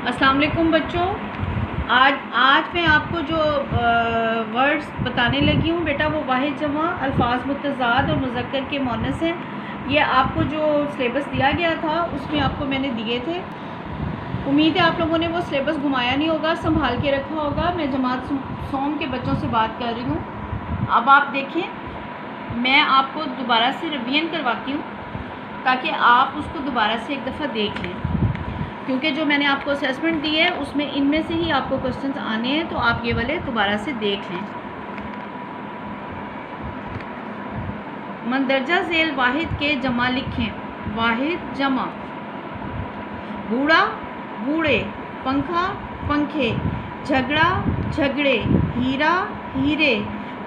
السلام علیکم بچوں. آج میں آپ کو جو ورڈز بتانے لگی ہوں بیٹا وہ واحد جمع الفاظ متضاد اور مذکر کے مؤنث ہیں. یہ آپ کو جو سلیبس دیا گیا تھا اس میں آپ کو میں نے دیے تھے. امید ہے آپ لوگوں نے وہ سلیبس گھمایا نہیں ہوگا, سنبھال کے رکھا ہوگا. میں جماعت سوم کے بچوں سے بات کر رہی ہوں. اب آپ دیکھیں, میں آپ کو دوبارہ سے ریویژن کرواتی ہوں تاکہ آپ اس کو دوبارہ سے ایک دفعہ دیکھ لیں, کیونکہ جو میں نے آپ کو اسیسمنٹ دی ہے اس میں ان میں سے ہی آپ کو کوشچنس آنے ہیں, تو آپ یہ والے دوبارہ سے دیکھ لیں. مندرجہ ذیل واحد کے جمع لکھیں. واحد جمع بوڑھا بوڑھے, پنکھا پنکھے, جھگڑا جھگڑے, ہیرا ہیرے,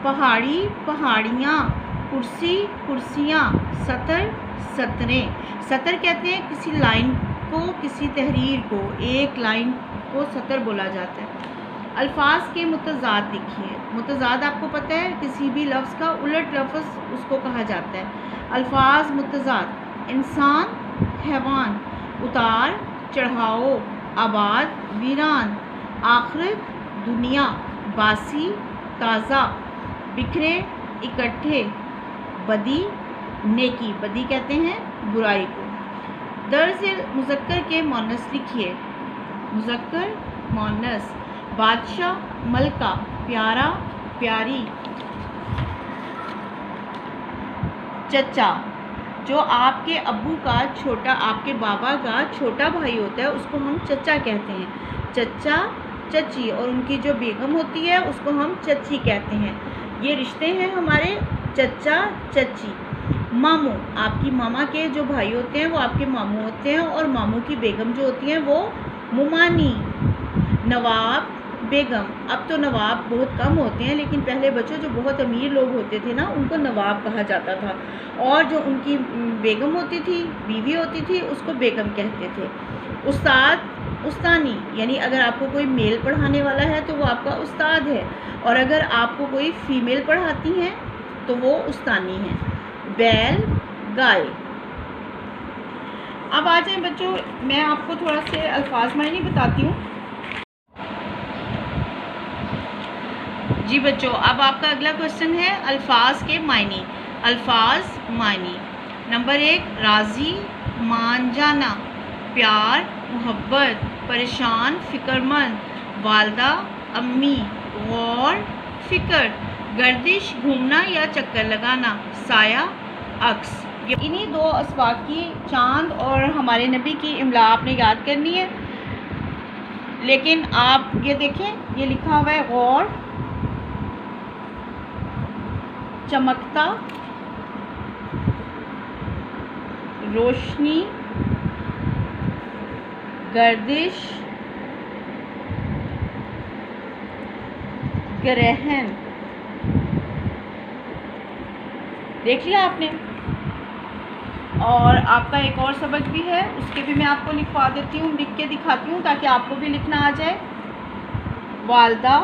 پہاڑی پہاڑیاں, کرسی کرسیاں, سطر سطریں. سطر کہتے ہیں کسی لائن کو, کسی تحریر کو, ایک لائن کو سطر بولا جاتا ہے. الفاظ کے متضاد لکھیے. متضاد آپ کو پتہ ہے کسی بھی لفظ کا الٹ لفظ اس کو کہا جاتا ہے. الفاظ متضاد: انسان حیوان, اتار چڑھاؤ, آباد ویران, آخرت دنیا, باسی تازہ, بکھرے اکٹھے, بدی نیکی. بدی کہتے ہیں برائی کو. درج مذکر کے مؤنث لکھیے. مذکر مؤنث: بادشاہ ملکہ, پیارا پیاری. چچا, جو آپ کے ابو کا چھوٹا, آپ کے بابا کا چھوٹا بھائی ہوتا ہے اس کو ہم چچا کہتے ہیں. چچا چچی, اور ان کی جو بیگم ہوتی ہے اس کو ہم چچی کہتے ہیں. یہ رشتے ہیں ہمارے چچا چچی. ماموں, آپ کی ماما کے جو بھائی ہوتے ہیں وہ آپ کے ماموں ہوتے ہیں, اور ماموں کی بیگم جو ہوتی ہیں وہ ممانی. نواب بیگم, اب تو نواب بہت کم ہوتے ہیں لیکن پہلے بچوں جو بہت امیر لوگ ہوتے تھے نا ان کو نواب کہا جاتا تھا, اور جو ان کی بیگم ہوتی تھی, بیوی ہوتی تھی, اس کو بیگم کہتے تھے. استاد استانی, یعنی اگر آپ کو کوئی میل پڑھانے والا ہے تو وہ آپ کا استاد ہے, اور اگر آپ کو کوئی فیمیل پڑھاتی ہیں تو وہ استانی ہیں. بیل گائے. اب آ جائیں بچوں, میں آپ کو تھوڑا سے الفاظ معنی بتاتی ہوں. جی بچوں, اب آپ کا اگلا کوشچن ہے الفاظ کے معنی. الفاظ معنی. نمبر 1, راضی مان جانا, پیار محبت, پریشان فکر مند, والدہ امی, غور فکر, گردش گھومنا یا چکر لگانا, سایہ عکس. انہی دو اسباق کی چاند اور ہمارے نبی کی املا آپ نے یاد کرنی ہے. لیکن آپ یہ دیکھیں, یہ لکھا ہوا ہے غور, چمکتا, روشنی, گردش, گرہن. دیکھ لیا آپ نے. اور آپ کا ایک اور سبق بھی ہے, اس کے بھی میں آپ کو لکھوا دیتی ہوں, لکھ کے دکھاتی ہوں تاکہ آپ کو بھی لکھنا آ جائے. والدہ,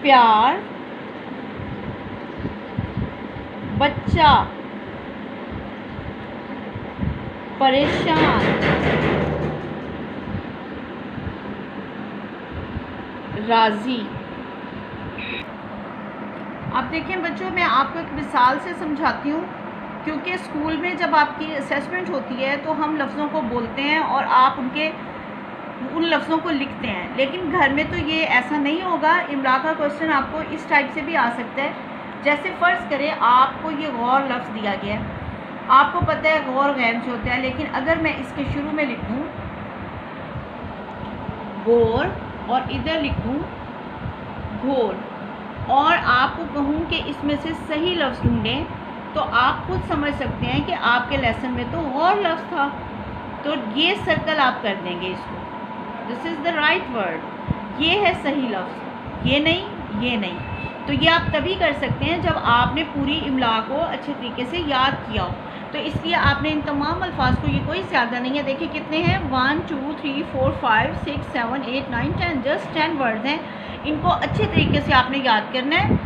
پیار, بچہ, پریشان, راضی. اب دیکھیں بچوں, میں آپ کو ایک مثال سے سمجھاتی ہوں, کیونکہ اسکول میں جب آپ کی اسیسمنٹ ہوتی ہے تو ہم لفظوں کو بولتے ہیں اور آپ ان لفظوں کو لکھتے ہیں, لیکن گھر میں تو یہ ایسا نہیں ہوگا. املا کا کوشچن آپ کو اس ٹائپ سے بھی آ سکتا ہے. جیسے فرض کریں آپ کو یہ غور لفظ دیا گیا ہے, آپ کو پتہ ہے غور غین سے ہوتا ہے, لیکن اگر میں اس کے شروع میں لکھ دوں غور اور ادھر لکھ دوں گھور, اور آپ کو کہوں کہ اس میں سے صحیح لفظ ڈھونڈیں, تو آپ خود سمجھ سکتے ہیں کہ آپ کے لیسن میں تو غور لفظ تھا, تو یہ سرکل آپ کر دیں گے اس کو. دس از دا رائٹ ورڈ, یہ ہے صحیح لفظ, یہ نہیں یہ نہیں. تو یہ آپ تبھی کر سکتے ہیں جب آپ نے پوری املا کو اچھے طریقے سے یاد کیا ہو. تو اس لیے آپ نے ان تمام الفاظ کو, یہ کوئی زیادہ نہیں ہے, دیکھیں کتنے ہیں, 1 2 3 4 5 6 7 8 9 10, جسٹ 10 ورڈز ہیں. ان کو اچھے طریقے سے آپ نے یاد کرنا ہے,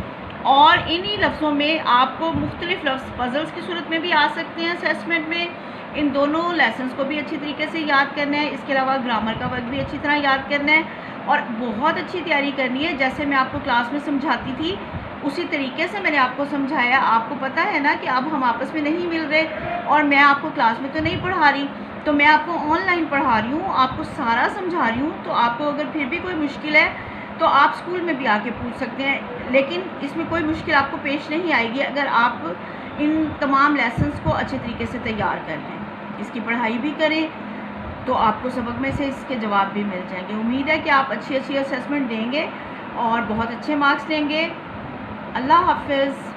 اور انہی لفظوں میں آپ کو مختلف لفظ پزلز کی صورت میں بھی آ سکتے ہیں اسیسمنٹ میں, ان دونوں لیسنس کو بھی اچھی طریقے سے یاد کرنا ہے. اس کے علاوہ گرامر کا ورک بھی اچھی طرح یاد کرنا ہے اور بہت اچھی تیاری کرنی ہے. جیسے میں آپ کو کلاس میں سمجھاتی تھی اسی طریقے سے میں نے آپ کو سمجھایا. آپ کو پتہ ہے نا کہ اب ہم آپس میں نہیں مل رہے اور میں آپ کو کلاس میں تو نہیں پڑھا رہی, تو میں آپ کو آن لائن پڑھا رہی ہوں, آپ کو سارا سمجھا رہی ہوں. تو آپ کو اگر پھر بھی کوئی مشکل ہے تو آپ اسکول میں بھی آ کے پوچھ سکتے ہیں, لیکن اس میں کوئی مشکل آپ کو پیش نہیں آئے گی اگر آپ ان تمام لیسنس کو اچھے طریقے سے تیار کر لیں, اس کی پڑھائی بھی کریں تو آپ کو سبق میں سے اس کے جواب بھی مل جائیں گے. امید ہے کہ آپ اچھی اسیسمنٹ دیں گے اور بہت اچھے مارکس لیں گے. اللہ حافظ.